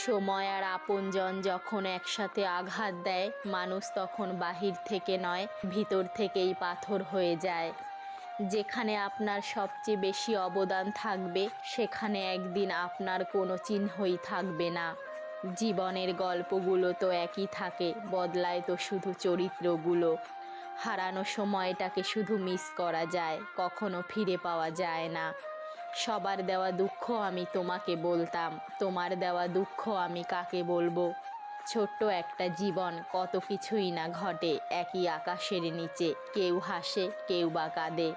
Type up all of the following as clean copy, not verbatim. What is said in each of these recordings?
সময় আর আপনজন যখন একসাথে আঘাত দেয়, মানুষ তখন বাহির থেকে নয়, ভিতর থেকেই পাথর হয়ে যায়। যেখানে আপনার সবচেয়ে বেশি অবদান থাকবে, সেখানে একদিন আপনার কোনো চিহ্নই থাকবে না। জীবনের গল্পগুলো তো একই থাকে, বদলায় তো শুধু চরিত্রগুলো। হারানো সময়টাকে শুধু মিস করা যায়, কখনো ফিরে পাওয়া যায় না। সবার দেওয়া দুঃখ আমি তোমাকে বলতাম, তোমার দেওয়া দুঃখ আমি কাকে বলবো। ছোট্ট একটা জীবন, কত কিছুই না ঘটে একই আকাশের নিচে। কেউ হাসে, কেউ বা কাঁদে।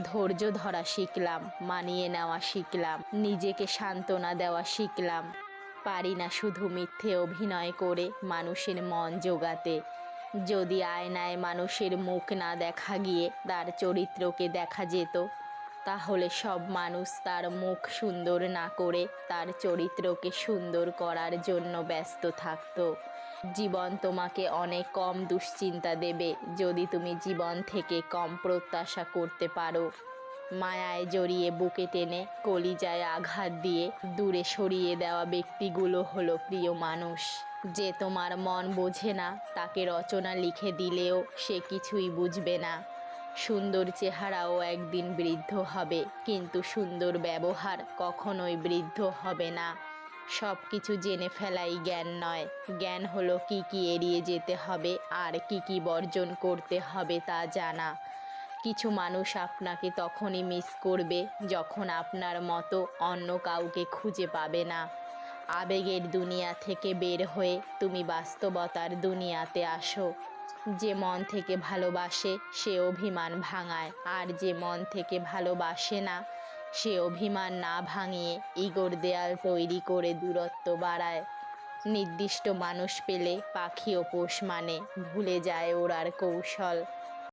ধৈর্য ধরা শিখলাম, মানিয়ে নেওয়া শিখলাম, নিজেকে সান্ত্বনা দেওয়া শিখলাম। পারি না শুধু মিথ্যে অভিনয় করে মানুষের মন জোগাতে। যদি আয়নায় মানুষের মুখ না দেখা গিয়ে তার চরিত্রকে দেখা যেত, তাহলে সব মানুষ তার মুখ সুন্দর না করে তার চরিত্রকে সুন্দর করার জন্য ব্যস্ত থাকতো। জীবন তোমাকে অনেক কম দুশ্চিন্তা দেবে যদি তুমি জীবন থেকে কম প্রত্যাশা করতে পারো। মায়ায় জড়িয়ে বুকে টেনে কলিজায় আঘাত দিয়ে দূরে সরিয়ে দেওয়া ব্যক্তিগুলো হলো প্রিয় মানুষ। যে তোমার মন বোঝে না, তাকে রচনা লিখে দিলেও সে কিছুই বুঝবে না। সুন্দর চেহারাও একদিন বৃদ্ধ হবে, কিন্তু সুন্দর ব্যবহার কখনোই বৃদ্ধ হবে না। সব কিছু জেনে ফেলাই জ্ঞান নয়, জ্ঞান হলো কি কি এড়িয়ে যেতে হবে আর কি কি বর্জন করতে হবে তা জানা। কিছু মানুষ আপনাকে তখনই মিস করবে যখন আপনার মতো অন্য কাউকে খুঁজে পাবে না। আবেগের দুনিয়া থেকে বের হয়ে তুমি বাস্তবতার দুনিয়াতে আসো। যে মন থেকে ভালোবাসে সে অভিমান ভাঙায়, আর যে মন থেকে ভালোবাসে না সে অভিমান না ভাঙিয়ে ইগোর দেয়াল তৈরি করে দূরত্ব বাড়ায়। নির্দিষ্ট মানুষ পেলে পাখিও পোষ মানে, ভুলে যায় ওড়ার কৌশল।